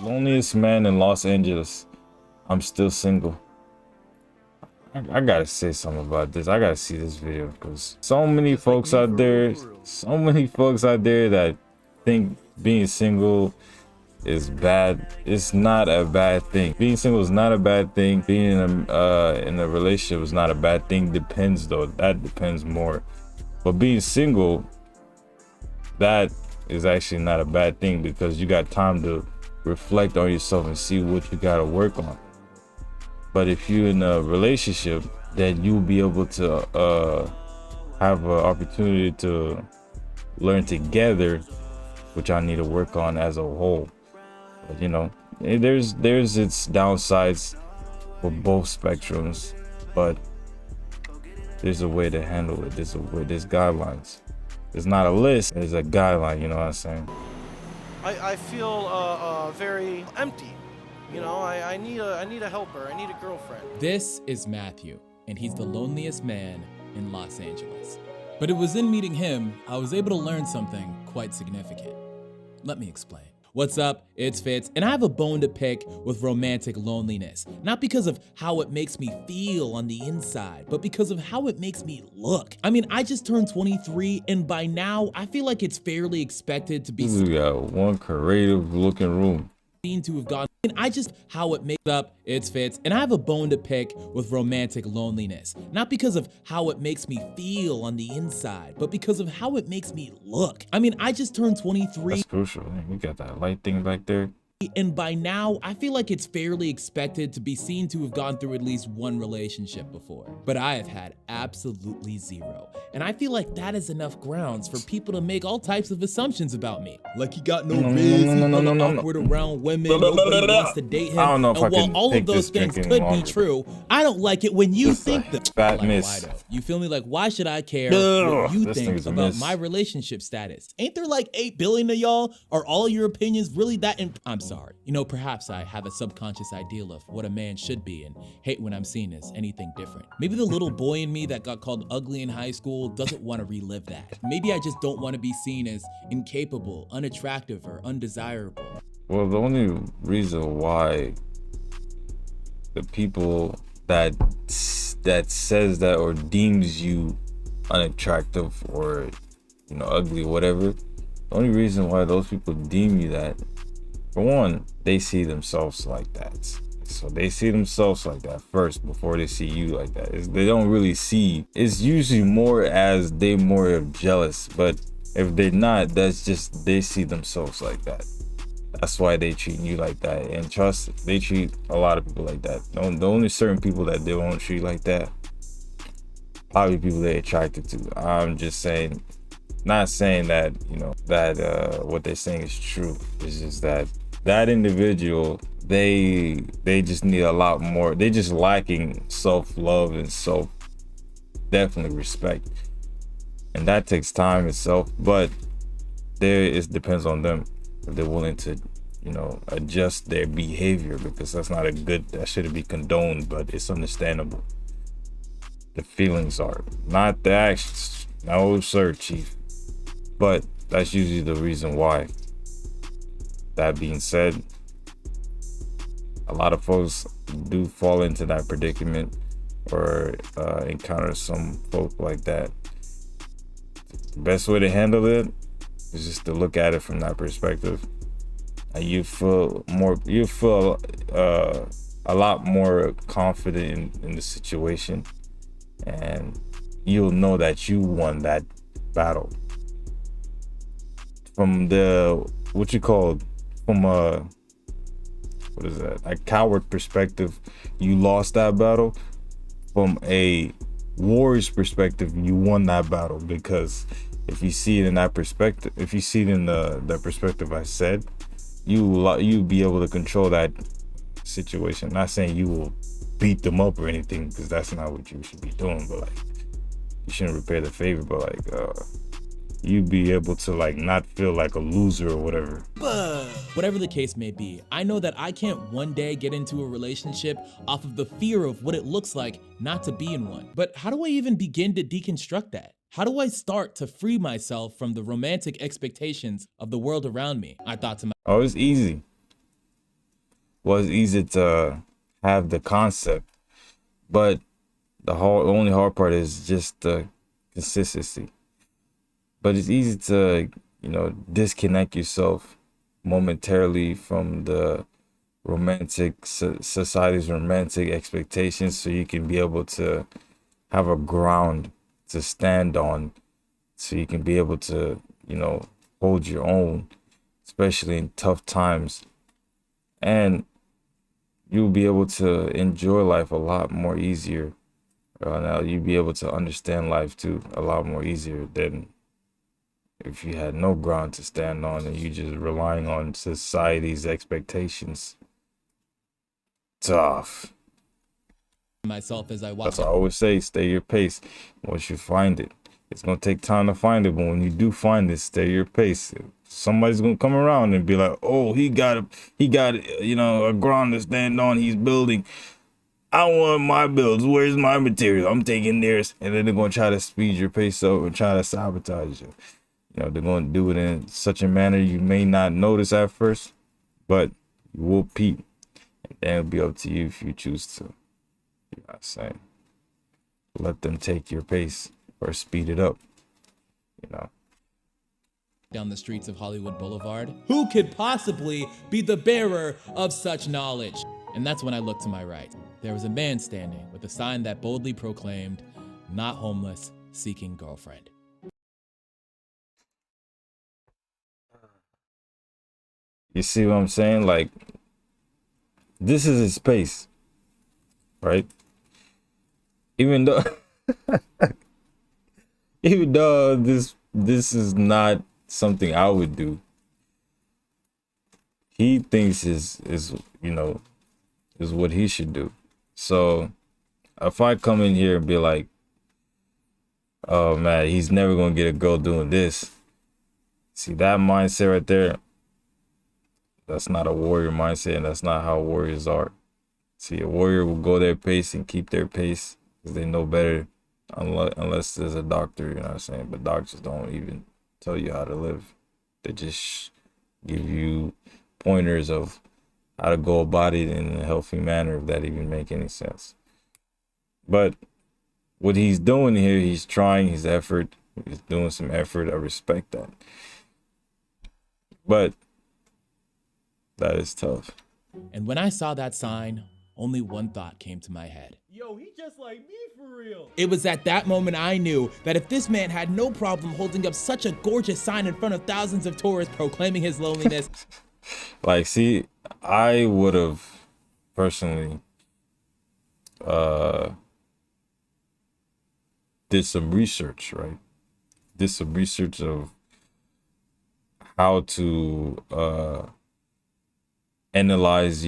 Loneliest man in Los Angeles. I'm still single. I gotta say something about this. I gotta see this video because so many folks out there, that think being single is bad. It's not a bad thing. Being single is not a bad thing. Being in a relationship is not a bad thing. Depends though. That depends more. But being single, that is actually not a bad thing because you got time to reflect on yourself and see what you gotta work on. But if you're in a relationship, then you'll be able to have an opportunity to learn together, which I need to work on as a whole. But you know, there's its downsides for both spectrums, but there's a way to handle it. There's guidelines. It's not a list, it's a guideline, you know what I'm saying? I feel very empty. You know, I need a helper. I need a girlfriend. This is Matthew, and he's the loneliest man in Los Angeles. But it was in meeting him, I was able to learn something quite significant. Let me explain. What's up? It's Fitz, and I have a bone to pick with romantic loneliness. Not because of how it makes me feel on the inside, but because of how it makes me look. I mean, I just turned 23, and by now, I feel like it's fairly expected to be We got one creative looking room. To have gone, and I just how it makes up its fits, and I have a bone to pick with romantic loneliness. Not because of how it makes me feel on the inside, but because of how it makes me look. I mean, I just turned 23. That's crucial. You got that light thing back there. And by now, I feel like it's fairly expected to be seen to have gone through at least one relationship before. But I have had absolutely zero. And I feel like that is enough grounds for people to make all types of assumptions about me. Like he got no riz, he's awkward around women, nobody wants to date him. I don't know if and I while can all take of those this things drink could anymore. be true, I don't like it when you Just think a that. fat Like, miss. why though? You feel me? Like, why should I care Ugh, what you this think thing's a about miss. my relationship status? Ain't there like 8 billion of y'all? Are all your opinions really that I'm sorry. You know, perhaps I have a subconscious ideal of what a man should be and hate when I'm seen as anything different. Maybe the little boy in me that got called ugly in high school doesn't want to relive that. Maybe I just don't want to be seen as incapable, unattractive, or undesirable. Well, the only reason why the people that says that or deems you unattractive or, you know, ugly, whatever, the only reason why those people deem you that, for one, they see themselves like that. So they see themselves like that first before they see you like that. They don't really see, it's usually more as they more jealous, but if they're not, that's just they see themselves like that. That's why they treat you like that. And trust, they treat a lot of people like that. The only certain people that they won't treat like that, probably people they're attracted to. I'm just saying, not saying that, you know, that what they're saying is true. It's just that individual, they just need a lot more. They just lacking self-love and definitely respect. And that takes time itself, but it depends on them if they're willing to, you know, adjust their behavior, because that shouldn't be condoned, but it's understandable. The feelings are, not the actions. No sir, chief. But that's usually the reason why. That being said, a lot of folks do fall into that predicament or encounter some folk like that. The best way to handle it is just to look at it from that perspective, and you feel a lot more confident in the situation, and you'll know that you won that battle. From a coward perspective, you lost that battle. From a warrior's perspective, you won that battle, because if you see it in that perspective, if you see it in the perspective I said, you'll be able to control that situation. Not saying you will beat them up or anything, because that's not what you should be doing, but like, you shouldn't repay the favor, but like you'd be able to like not feel like a loser or whatever. Whatever the case may be, I know that I can't one day get into a relationship off of the fear of what it looks like not to be in one. But how do I even begin to deconstruct that? How do I start to free myself from the romantic expectations of the world around me? I thought to myself, Oh, it's easy. was easy to have the concept, but the only hard part is just the consistency. But it's easy to, disconnect yourself momentarily from the society's romantic expectations, so you can be able to have a ground to stand on, so you can be able to, hold your own, especially in tough times. And you'll be able to enjoy life a lot more easier. Now you'll be able to understand life too a lot more easier than if you had no ground to stand on and you just relying on society's expectations. Tough. Myself as I watch. That's what I always say, stay your pace. Once you find it, it's gonna take time to find it, but when you do find it, stay your pace. Somebody's gonna come around and be like, oh, he got a ground to stand on, he's building. I want my builds. Where's my material? I'm taking theirs. And then they're going to try to speed your pace up and try to sabotage you. They're going to do it in such a manner you may not notice at first, but you will peep. And then it'll be up to you if you choose to. You know what I'm saying? Let them take your pace or speed it up. Down the streets of Hollywood Boulevard. Who could possibly be the bearer of such knowledge? And that's when I looked to my right. There was a man standing with a sign that boldly proclaimed, "Not homeless, seeking girlfriend." You see what I'm saying? Like, this is his space, right? Even though this is not something I would do, he thinks is what he should do. So if I come in here and be like, oh man, he's never gonna get a girl doing this, see that mindset right there, that's not a warrior mindset, and that's not how warriors are. See, a warrior will go their pace and keep their pace because they know better, unless there's a doctor, you know what I'm saying? But doctors don't even tell you how to live. They just give you pointers of how to go about it in a healthy manner, if that even make any sense. But what he's doing here, he's trying his effort. He's doing some effort. I respect that. But that is tough. And when I saw that sign, only one thought came to my head. Yo, he just like me for real. It was at that moment I knew that if this man had no problem holding up such a gorgeous sign in front of thousands of tourists proclaiming his loneliness. Like, see, I would have personally did some research, right? Did some research of how to analyze,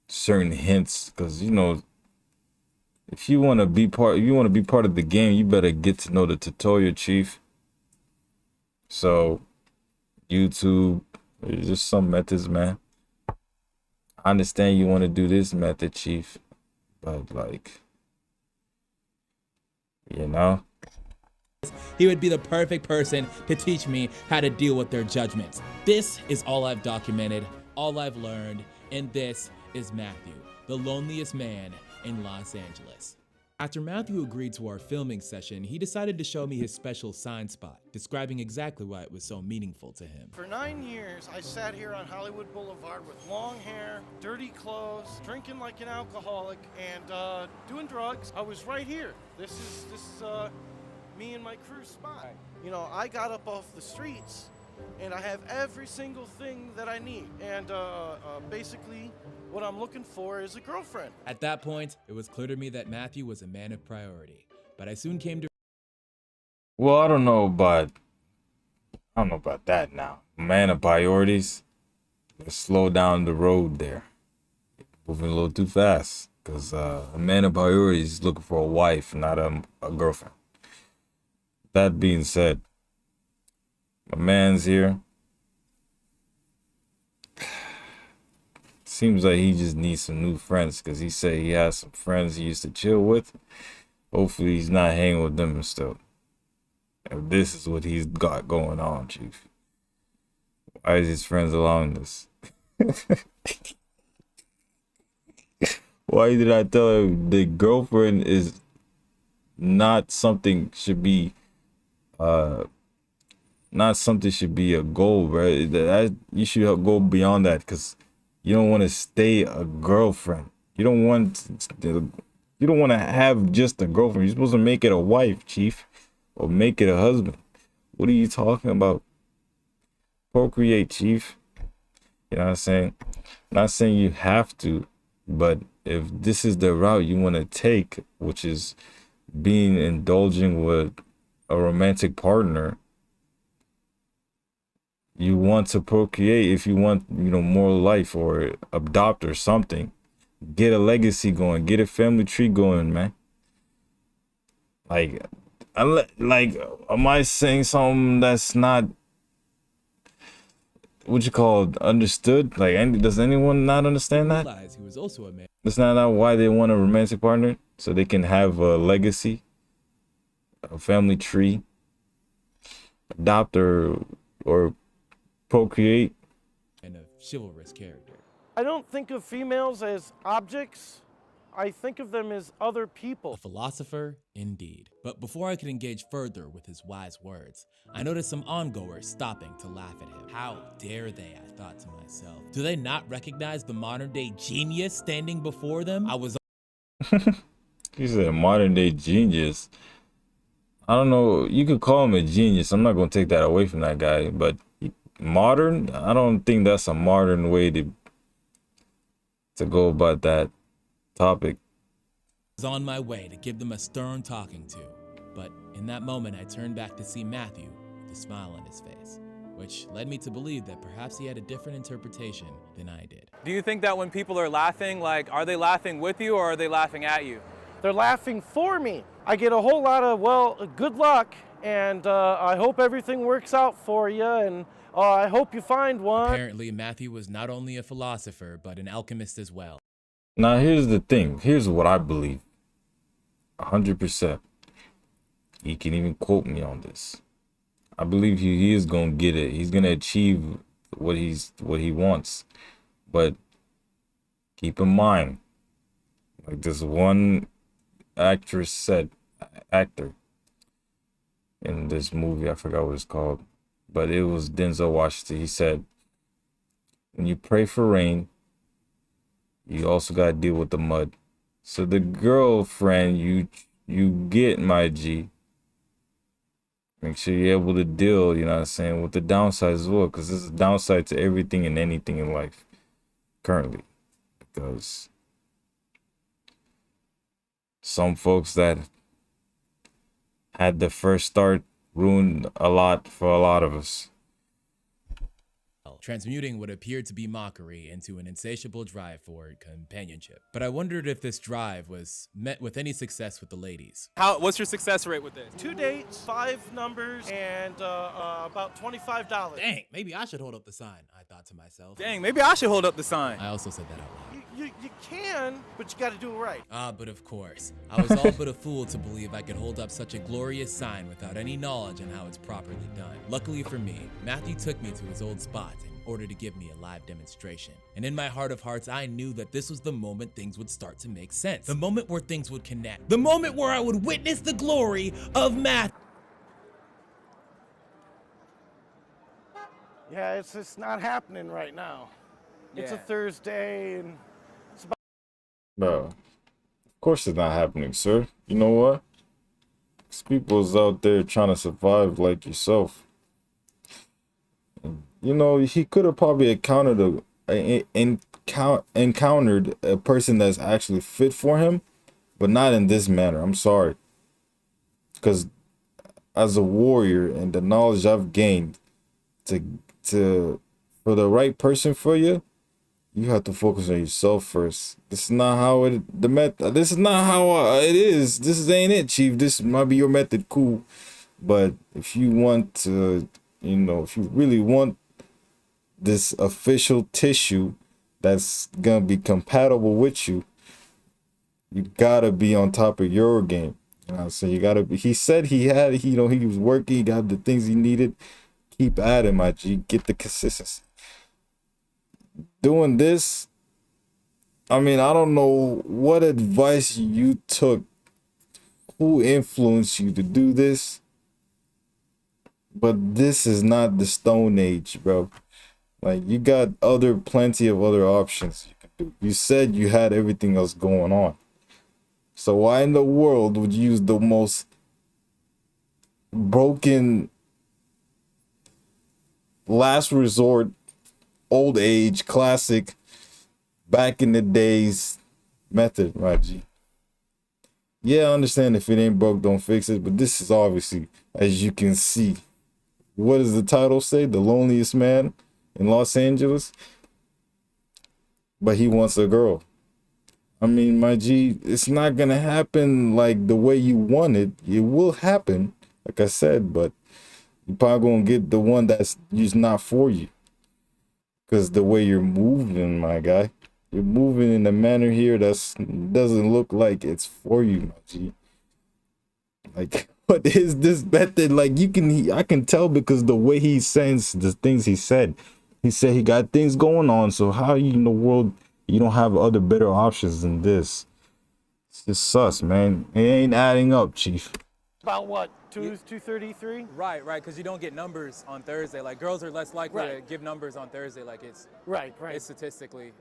certain hints, because if you want to be part of the game, you better get to know the tutorial, chief. So YouTube, there's just some methods, man. I understand you want to do this method, chief, but like, He would be the perfect person to teach me how to deal with their judgments. This is all I've documented, all I've learned, and this is Matthew, the loneliest man in Los Angeles. After Matthew agreed to our filming session, he decided to show me his special sign spot, describing exactly why it was so meaningful to him. For 9 years, I sat here on Hollywood Boulevard with long hair, dirty clothes, drinking like an alcoholic, and doing drugs. I was right here. This is me and my crew spot. I got up off the streets, and I have every single thing that I need. And basically, what I'm looking for is a girlfriend. At that point, it was clear to me that Matthew was a man of priority, but I soon came to. Well, I don't know about that now. Man of priorities. Let's slow down the road there. Moving a little too fast, because a man of priorities is looking for a wife, not a girlfriend. That being said, my man's here. Seems like he just needs some new friends, because he said he has some friends he used to chill with. Hopefully he's not hanging with them still. If this is what he's got going on, chief. Why is his friends allowing this? Why did I tell her the girlfriend is not something should be not something should be a goal, bro. That you should go beyond that, because you don't want to stay a girlfriend. You don't want to have just a girlfriend. You're supposed to make it a wife, chief, or make it a husband. What are you talking about? Procreate, chief. You know what I'm saying? Not saying you have to, but if this is the route you want to take, which is indulging with a romantic partner, you want to procreate. If you want, more life, or adopt or something, get a legacy going, get a family tree going, man. Like, am I saying something that's not what you call understood? Like, does anyone not understand that? He was also a man. That's not why they want a romantic partner, so they can have a legacy, a family tree, adopt or procreate. And a chivalrous character. I don't think of females as objects. I think of them as other A people. philosopher, indeed. But before I could engage further with his wise words, I noticed some ongoers stopping to laugh at him. How dare they, I thought to myself. Do they not recognize the modern day genius standing before them? I was He said modern day genius. I don't know. You could call him a genius. I'm not going to take that away from that guy. But modern, I don't think that's a modern way to go about that topic. was on my way to give them a stern talking to. But in that moment, I turned back to see Matthew with a smile on his face, which led me to believe that perhaps he had a different interpretation than I did. Do you think that when people are laughing, like, are they laughing with you or are they laughing at you? They're laughing for me. I get a whole lot of, well, good luck, and I hope everything works out for you, and I hope you find one. Apparently, Matthew was not only a philosopher, but an alchemist as well. Now, here's the thing. Here's what I believe. 100%. He can even quote me on this. I believe he is going to get it. He's going to achieve what he wants. But keep in mind, like this one actor in this movie, I forgot what it's called, but it was Denzel Washington. He said, when you pray for rain, you also got to deal with the mud. So the girlfriend you get, my G, make sure you're able to deal, you know what I'm saying, with the downside as well, because there's a downside to everything and anything in life currently. Because some folks that had the first start ruined a lot for a lot of us. Transmuting what appeared to be mockery into an insatiable drive for companionship. But I wondered if this drive was met with any success with the ladies. What's your success rate with this? 2 dates, 5 numbers, and about $25. Dang, maybe I should hold up the sign, I thought to myself. Dang, maybe I should hold up the sign. I also said that out loud. You can, but you got to do it right. But of course, I was all but a fool to believe I could hold up such a glorious sign without any knowledge on how it's properly done. Luckily for me, Matthew took me to his old spot in order to give me a live demonstration. And in my heart of hearts, I knew that this was the moment things would start to make sense. The moment where things would connect. The moment where I would witness the glory of Matthew. Yeah, it's just not happening right now. It's a Yeah. Thursday, and Bro, of course it's not happening, sir. You know what? These people's out there trying to survive like yourself. You know, he could have probably encountered a person that's actually fit for him, but not in this manner. I'm sorry. Because as a warrior and the knowledge I've gained for the right person for you, you have to focus on yourself first. This is not how this is not how it is. This ain't it, Chief. This might be your method, cool. But if you want to, if you really want this official tissue that's gonna be compatible with you, you gotta be on top of your game. So you gotta be. He said he was working, he got the things he needed. Keep at it, my G. Get the consistency. Doing this I mean, I don't know what advice you took, who influenced you to do this, but this is not the Stone Age, bro. Like, you got plenty of other options you can do. You said you had everything else going on. So why in the world would you use the most broken, last resort, old age, classic, back in the days method, right, G? Yeah, I understand if it ain't broke, don't fix it. But this is obviously, as you can see, what does the title say? The loneliest man in Los Angeles. But he wants a girl. I mean, my G, it's not gonna happen like the way you want it. It will happen, like I said, but you're probably gonna get the one that's just not for you. Because the way you're moving, my guy, you're moving in a manner here that's doesn't look like it's for you, my G. Like, what is this method? Like, I can tell because the way he says the things he said. He said he got things going on, so how in the world you don't have other better options than this? It's just sus, man. It ain't adding up, Chief. About what? 233? Right, because you don't get numbers on Thursday. Like, girls are less likely to Right. give numbers on Thursday. Like, it's Right. it's statistically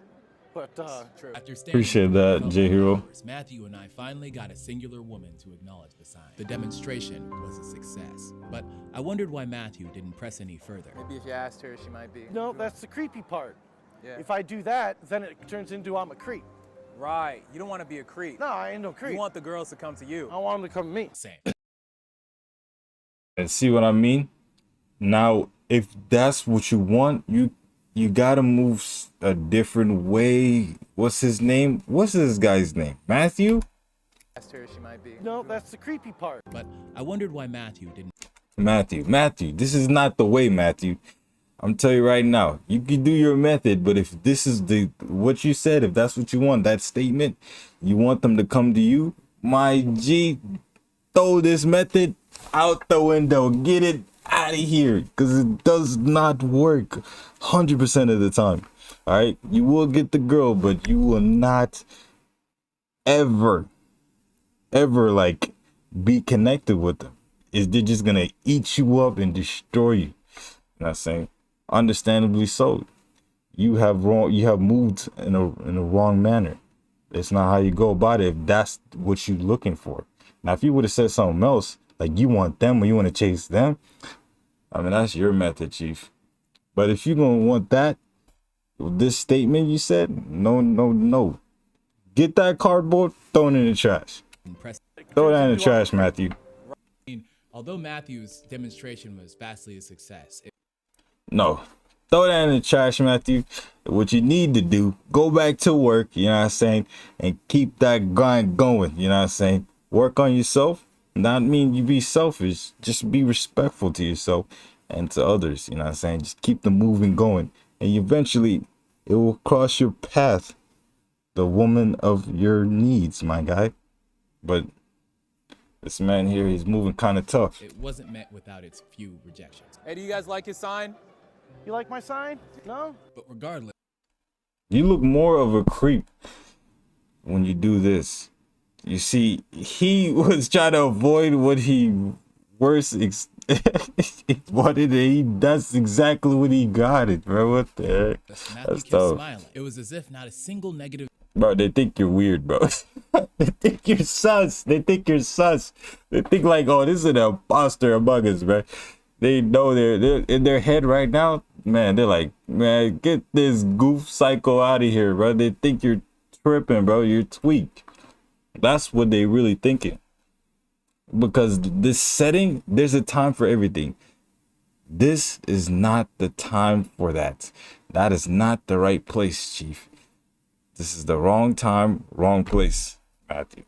But true. After staying Appreciate there that, for J Hero. hours, Matthew and I finally got a singular woman to acknowledge the sign. The demonstration was a success, but I wondered why Matthew didn't press any further. Maybe if you asked her, she might be. no, that's the creepy part. Yeah. If I do that, then it turns into I'm a creep. Right. You don't want to be a creep. No, I ain't no creep. You want the girls to come to you. I want them to come to me. Same. And see what I mean? Now, if that's what you want, you gotta move a different way. What's his name? What's this guy's name? Matthew? Asked her, she might be. No, that's the creepy part. But I wondered why Matthew didn't. Matthew, this is not the way, Matthew. I'm telling you right now, you can do your method, but if this is what you said, if that's what you want, that statement, you want them to come to you, my G, throw this method out the window. Get it out of here, because it does not work 100% of the time. All right, you will get the girl, but you will not ever like be connected with them. They're just gonna eat you up and destroy you. You know what I'm saying? Understandably so. You have moved in a wrong manner. It's not how you go about it if that's what you're looking for. Now, if you would have said something else, like you want them or you want to chase them, I mean, that's your method, Chief. But if you're gonna want that, this statement you said, no. Get that cardboard, throw it in the trash. Impress. Throw that in the trash, Matthew. Although Matthew's demonstration was vastly a success, No. Throw that in the trash, Matthew. What you need to do, go back to work, you know what I'm saying? And keep that grind going, you know what I'm saying? Work on yourself. Not mean you be selfish. Just be respectful to yourself and to others, you know what I'm saying? Just keep the moving going. And eventually, it will cross your path. The woman of your needs, my guy. But this man here, he's moving kind of tough. it wasn't met without its few rejections. Hey, do you guys like his sign? You like my sign? No? But regardless, You look more of a creep when you do this. You see, he was trying to avoid what he wanted. That's exactly what he got it, bro. What the heck? Matthew That's kept tough. smiling. It was as if not a single negative Bro, they think you're weird, bro. They think you're sus. They think like, oh, this is an imposter among us, bro. They know they're in their head right now, man. They're like, man, get this goof psycho out of here, bro. They think you're tripping, bro. You're tweaked. That's what they really thinking. Because this setting, there's a time for everything. This is not the time for that. That is not the right place, Chief. This is the wrong time, wrong place, Matthew.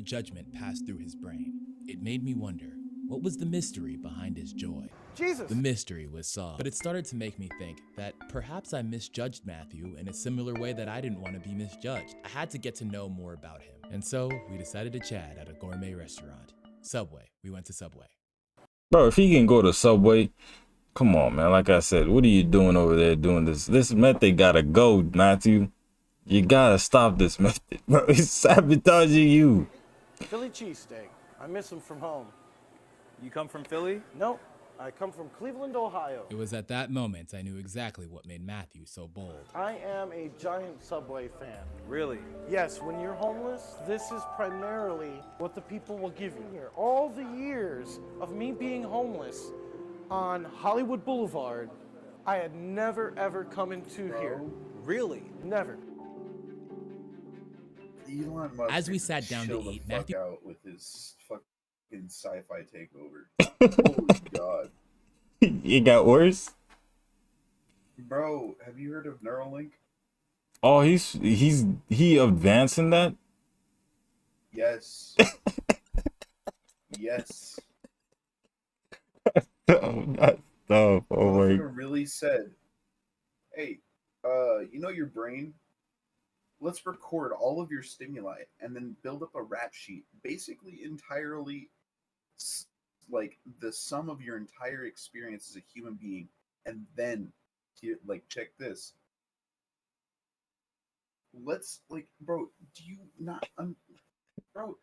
judgment passed through his brain. It made me wonder, what was the mystery behind his joy? Jesus. The mystery was solved, but it started to make me think that perhaps I misjudged Matthew in a similar way that I didn't want to be misjudged. I had to get to know more about him, and so we decided to chat at a gourmet restaurant. Subway. We went to Subway. Bro, if he can go to Subway, come on, man. Like I said, what are you doing over there doing this? This method gotta go, Matthew. You gotta stop this method, bro. It's sabotaging you. Philly cheesesteak. I miss them from home. You come from Philly? Nope, I come from Cleveland, Ohio. It was at that moment I knew exactly what made Matthew so bold. I am a giant Subway fan. Really? Yes, when you're homeless, this is primarily what the people will give you here. All the years of me being homeless on Hollywood Boulevard, I had never ever come into here. Really? Never. Elon Musk As we needs sat down to chill the eat, fuck Matthew- out with his fucking sci-fi takeover. Holy God, It got worse. bro! Have you heard of Neuralink? Oh, he advancing that. Yes, yes. Oh, that's tough. Oh my. Motherfucker really said, "Hey, you know your brain? Let's record all of your stimuli and then build up a rap sheet, basically entirely like the sum of your entire experience as a human being, and then like check this. Let's like, bro, do you not, bro?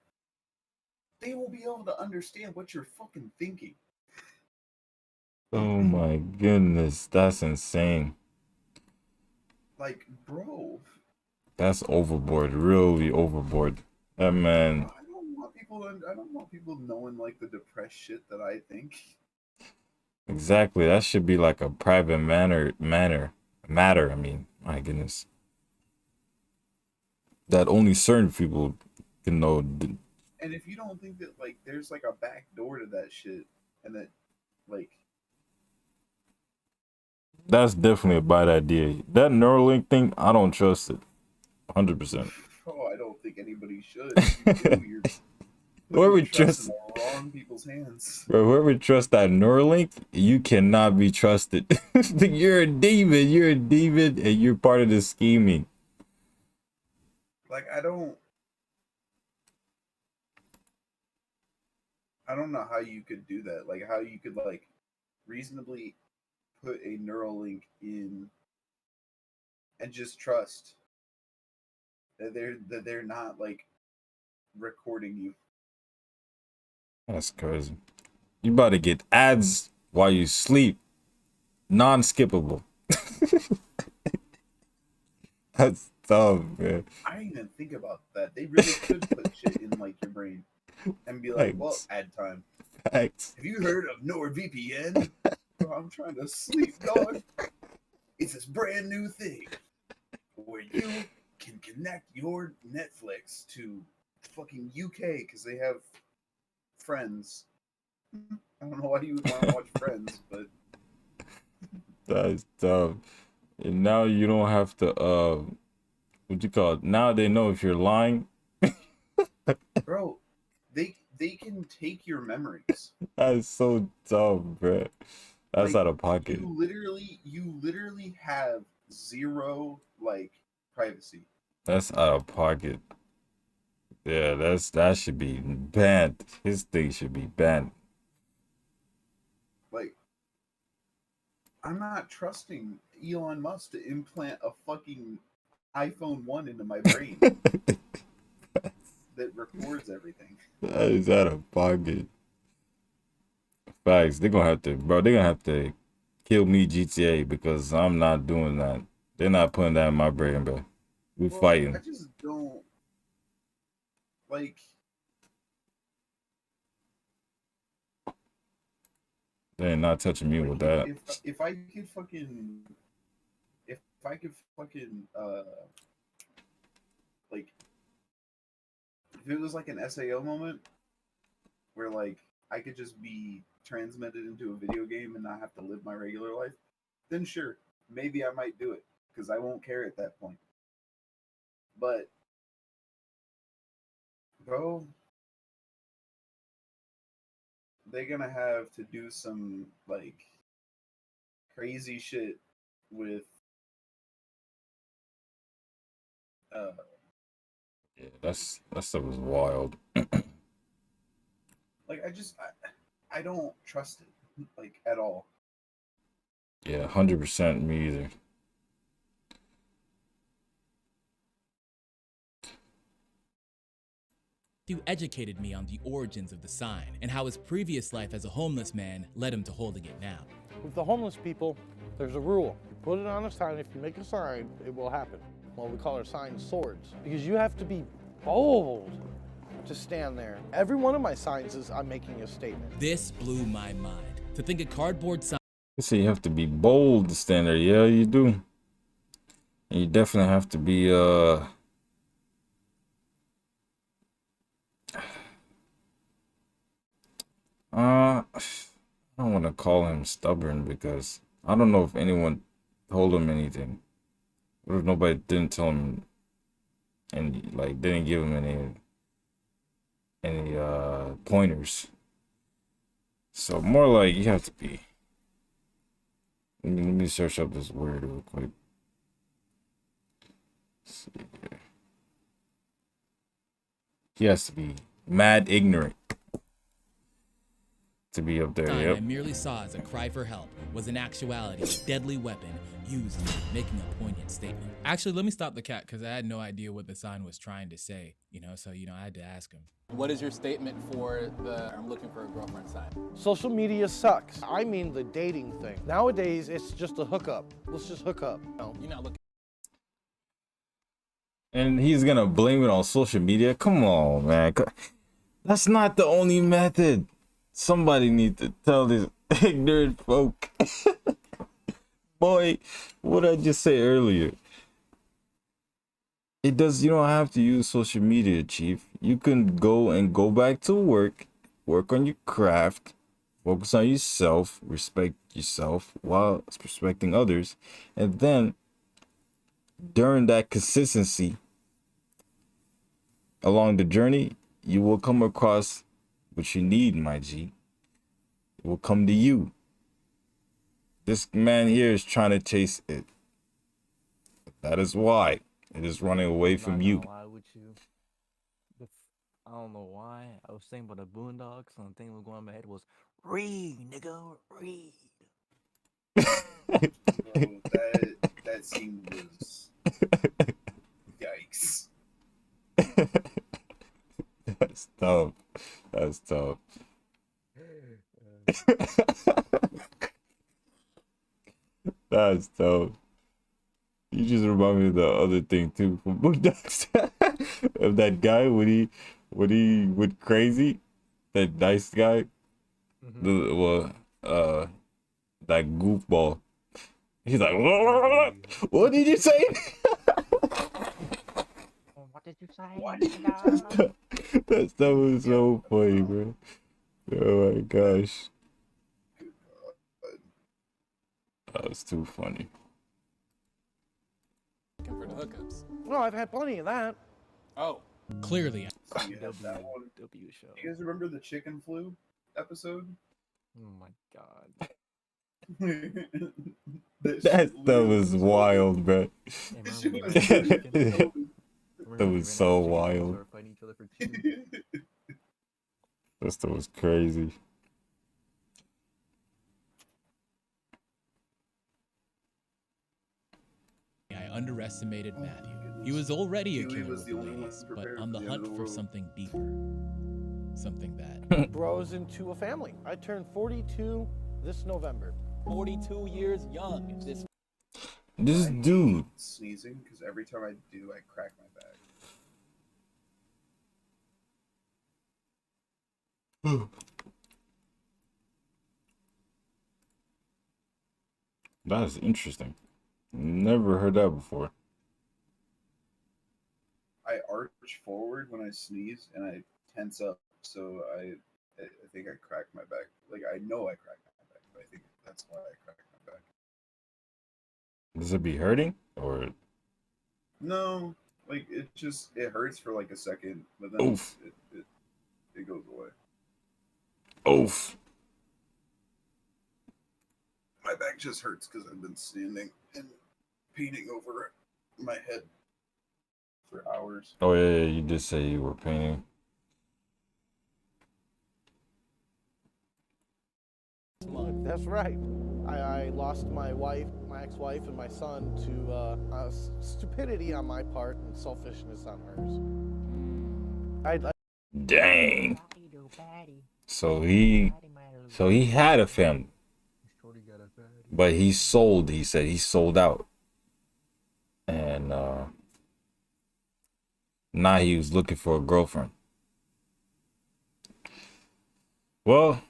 They will be able to understand what you're fucking thinking." Oh my goodness, that's insane. Like, bro, That's overboard. Really overboard. That man. I don't want people knowing like the depressed shit that I think. Exactly. That should be like a private matter. I mean, my goodness. That only certain people can know. And if you don't think that like there's like a back door to that shit, and that like, That's definitely a bad idea. That Neuralink thing, I don't trust it. 100%. oh, I don't think anybody should. If you do, you're Whoever putting your trust trusts, in the wrong people's hands. bro, whoever trusts that Neuralink, you cannot be trusted. You're a demon. You're a demon, and you're part of the scheming. Like, I don't know how you could do that. Like, how you could like reasonably put a Neuralink in and just trust that they're not like recording you. That's crazy. You about to get ads while you sleep. Non-skippable. That's dumb, man. I didn't even think about that. They really could put shit in like your brain and be like, well, Thanks. ad time. Facts. Have you heard of NordVPN? Bro, I'm trying to sleep, dog. It's this brand new thing where you can connect your Netflix to fucking UK because they have Friends. I don't know why you would want to watch Friends, but That's dumb. And now you don't have to what you call it? Now they know if you're lying. bro, they can take your memories. That's so dumb, bro. That's Like, out of pocket. You literally have zero like privacy. That's out of pocket. Yeah, that should be banned. His thing should be banned. Like, I'm not trusting Elon Musk to implant a fucking iPhone 1 into my brain that records everything. That is out of pocket. Facts. They're gonna have to kill me GTA because I'm not doing that. They're not putting that in my brain, bro. We Well, fighting. I just don't like. They're not touching me Like, with that. if I could fucking like if it was like an SAO moment where like I could just be transmitted into a video game and not have to live my regular life, then sure, maybe I might do it because I won't care at that point. But bro, they're gonna have to do some like crazy shit with Yeah, that stuff is wild. like I don't trust it like at all. Yeah, 100% me either. Matthew educated me on the origins of the sign and how his previous life as a homeless man led him to holding it now. With the homeless people, there's a rule. You put it on a sign. If you make a sign, it will happen. Well, we call our signs swords because you have to be bold to stand there. Every one of my signs is I'm making a statement. This blew my mind. To think a cardboard sign You say you have to be bold to stand there. Yeah, you do. And you definitely have to be I don't want to call him stubborn because I don't know if anyone told him anything. What if nobody didn't tell him and like didn't give him any pointers? So more like you have to be. Let me search up this word real quick. Let's see here. He has to be mad ignorant to be up there. sign Yep. I merely saw as a cry for help was in actuality a deadly weapon used in making a poignant statement. Actually, let me stop the cat because I had no idea what the sign was trying to say, so I had to ask him. What is your statement for the I'm looking for a girlfriend sign? Social media sucks. I mean the dating thing. Nowadays, it's just a hookup. Let's just hook up. You're not looking. And he's gonna blame it on social media. Come on, man. That's not the only method. Somebody needs to tell this ignorant folk. Boy, what did I just say earlier? You don't have to use social media, Chief. You can go back to work on your craft, focus on yourself, respect yourself while respecting others, and then during that consistency along the journey, you will come across what you need, my G. It will come to you. This man here is trying to chase it. That is why it is running away from you. Why would you? I don't know why. I was thinking about the Boondocks, and the thing that was going on in my head was read, nigga, read. Bro, that scene was yikes. That's tough. That's tough. That's tough. You just remind me of the other thing too from Boondocks. Of that guy when he went crazy. That nice guy. That goofball. He's like, what did you say? What did you say? That stuff was so funny, bro. Oh my gosh. That was too funny. Looking for the hookups. Well, I've had plenty of that. Oh. Clearly, So you have that one. W show. You guys remember the chicken flu episode? Oh my god. That That stuff was wild, bro. That was so wild. That stuff was crazy. I underestimated Matthew. He was already a Huey killer was with the the only one ladies, but prepared on the for the end hunt of the for world. something deeper. Something that Grows into a family. I turned 42 this November. 42 years young. This This I dude. hate sneezing because every time I do, I crack my back. That is interesting. Never heard that before. I arch forward when I sneeze and I tense up, so I think I crack my back. Like I know I crack my back, but I think that's why I crack my back. Does it be hurting or? No, like it hurts for like a second, but then Oof. it goes away. Oof. My back just hurts because I've been standing and painting over my head for hours. Oh yeah, you did say you were painting. That's right. I lost my wife, my ex-wife, and my son to stupidity on my part and selfishness on hers. I Dang. So he had a family, but he sold. He said he sold out, and now he was looking for a girlfriend. Well,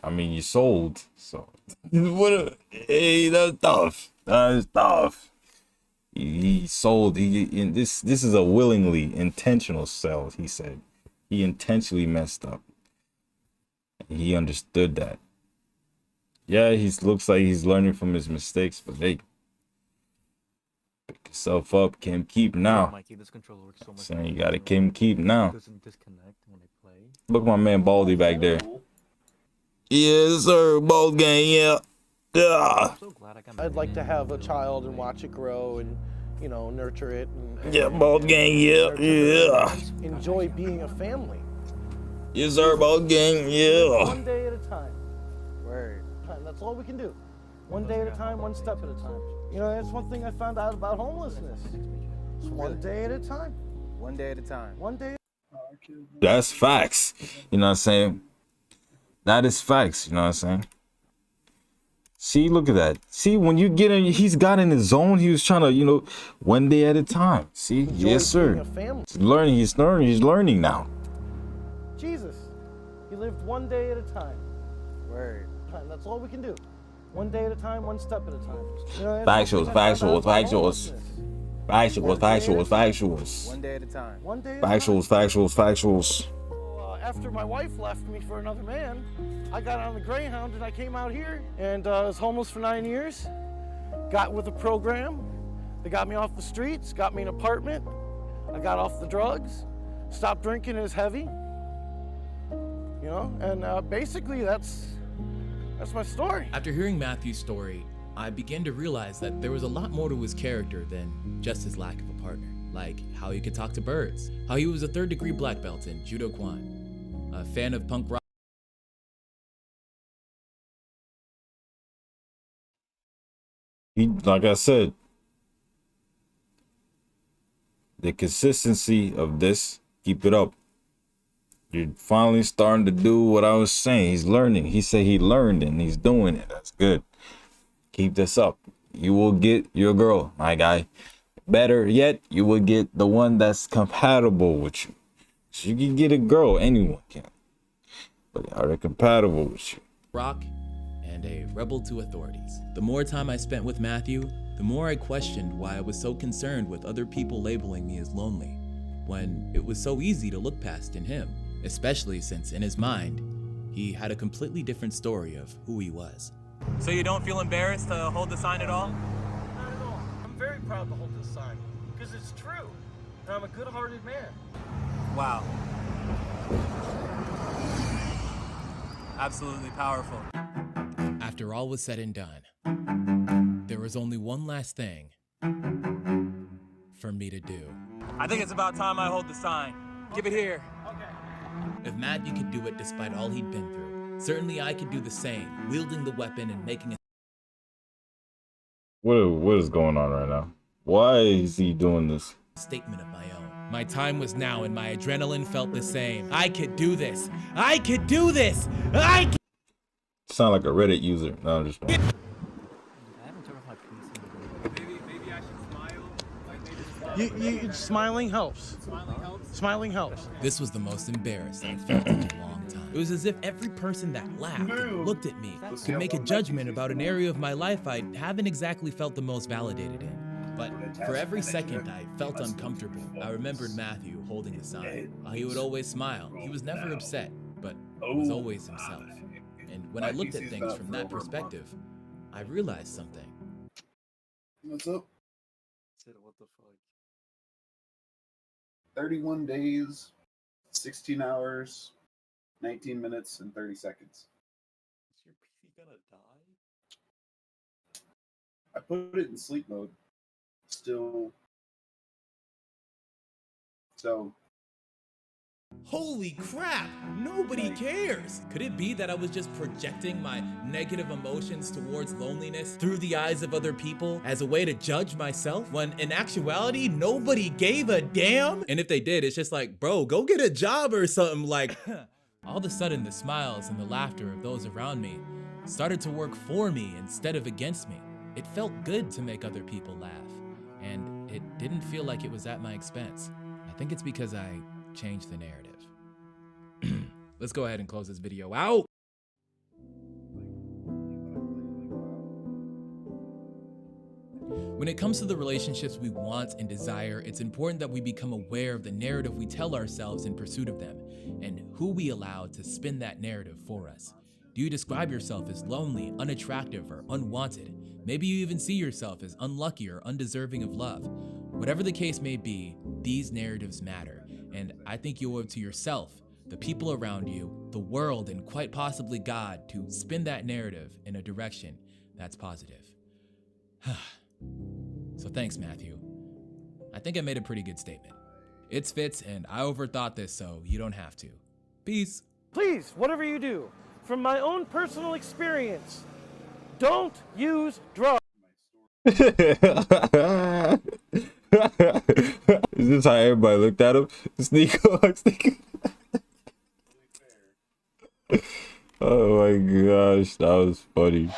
I mean, you sold, so hey, that's tough. That's tough. He sold. This is a willingly intentional sell. He said he intentionally messed up. He understood that. Yeah, he looks like he's learning from his mistakes, but hey, pick yourself up. Can't keep now. Mikey, this controller works so much Saying you better gotta when keep now. it doesn't disconnect when I play. Look, my man Baldy back there. Yes, sir. Ball game. Yeah. Yeah. I'm so glad I got I'd like to have a child and watch it grow and, you know, nurture it. And Yeah, ball game. Yeah. nurture Yeah. it and enjoy being a family. Yes, sir. Ball game. Yeah. One day at a time. Word. That's all we can do. One day at a time, one step at a time. You know, that's one thing I found out about homelessness. It's one day at a time. One day at a time. One day. That's facts. You know what I'm saying? That is facts. You know what I'm saying? See, look at that. See, when you get in, he's got in his zone. He was trying to, you know, one day at a time. See, Enjoy yes, sir. being a family. He's learning now. Jesus, he lived one day at a time. Word. That's all we can do. One day at a time, one step at a time. You know, Factuals. One day at a time. One day at a Factuals. After my wife left me for another man, I got on the Greyhound and I came out here and was homeless for 9 years. Got with a program. They got me off the streets, got me an apartment. I got off the drugs, stopped drinking as heavy. You know, and basically that's my story. After hearing Matthew's story, I began to realize that there was a lot more to his character than just his lack of a partner. Like how he could talk to birds, how he was a 3rd-degree black belt in Judo Kwan, a fan of punk rock. Like I said, the consistency of this, keep it up. You're finally starting to do what I was saying. He's learning. He said he learned and he's doing it. That's good. Keep this up. You will get your girl, my guy. Better yet, you will get the one that's compatible with you. So you can get a girl, anyone can. But are they compatible with you? Rock and a rebel to authorities. The more time I spent with Matthew, the more I questioned why I was so concerned with other people labeling me as lonely, when it was so easy to look past in him, especially since in his mind, he had a completely different story of who he was. So you don't feel embarrassed to hold the sign at all? Not at all. I'm very proud to hold this sign because it's true. And I'm a good-hearted man. Wow. Absolutely powerful. After all was said and done, there was only one last thing for me to do. I think it's about time I hold the sign. Give it here. If Matthew could do it despite all he'd been through, certainly I could do the same, wielding the weapon and making a What is going on right now? Why is he doing this? statement of my own. My time was now and my adrenaline felt the same. I could do this. I could do this. Sound like a Reddit user. No, I'm just I haven't turned off my PC. Maybe I should smile. You smiling helps. Smiling helps. This was the most embarrassed I've felt in a long time. It was as if every person that laughed and looked at me could make a judgment about an area of my life I haven't exactly felt the most validated in. But for every second I felt uncomfortable, I remembered Matthew holding the sign. He would always smile. He was never upset, but was always himself. And when I looked at things from that perspective, I realized something. What's up? Said, what the fuck? 31 days, 16 hours, 19 minutes, and 30 seconds. Is your PC gonna die? I put it in sleep mode. Still. So, Holy crap, nobody cares. Could it be that I was just projecting my negative emotions towards loneliness through the eyes of other people as a way to judge myself, when in actuality, nobody gave a damn? And if they did, it's just like, bro, go get a job or something. Like, all of a sudden, the smiles and the laughter of those around me started to work for me instead of against me. It felt good to make other people laugh, and it didn't feel like it was at my expense. I think it's because I changed the narrative. Let's go ahead and close this video out. When it comes to the relationships we want and desire, it's important that we become aware of the narrative we tell ourselves in pursuit of them, and who we allow to spin that narrative for us. Do you describe yourself as lonely, unattractive, or unwanted? Maybe you even see yourself as unlucky or undeserving of love. Whatever the case may be, these narratives matter, and I think you owe it to yourself, the people around you, the world, and quite possibly God to spin that narrative in a direction that's positive. So thanks, Matthew. I think I made a pretty good statement. It's Fitz, and I overthought this, so you don't have to. Peace. Please, whatever you do, from my own personal experience, don't use drugs. Is this how everybody looked at him? Sneako. Oh my gosh, that was funny.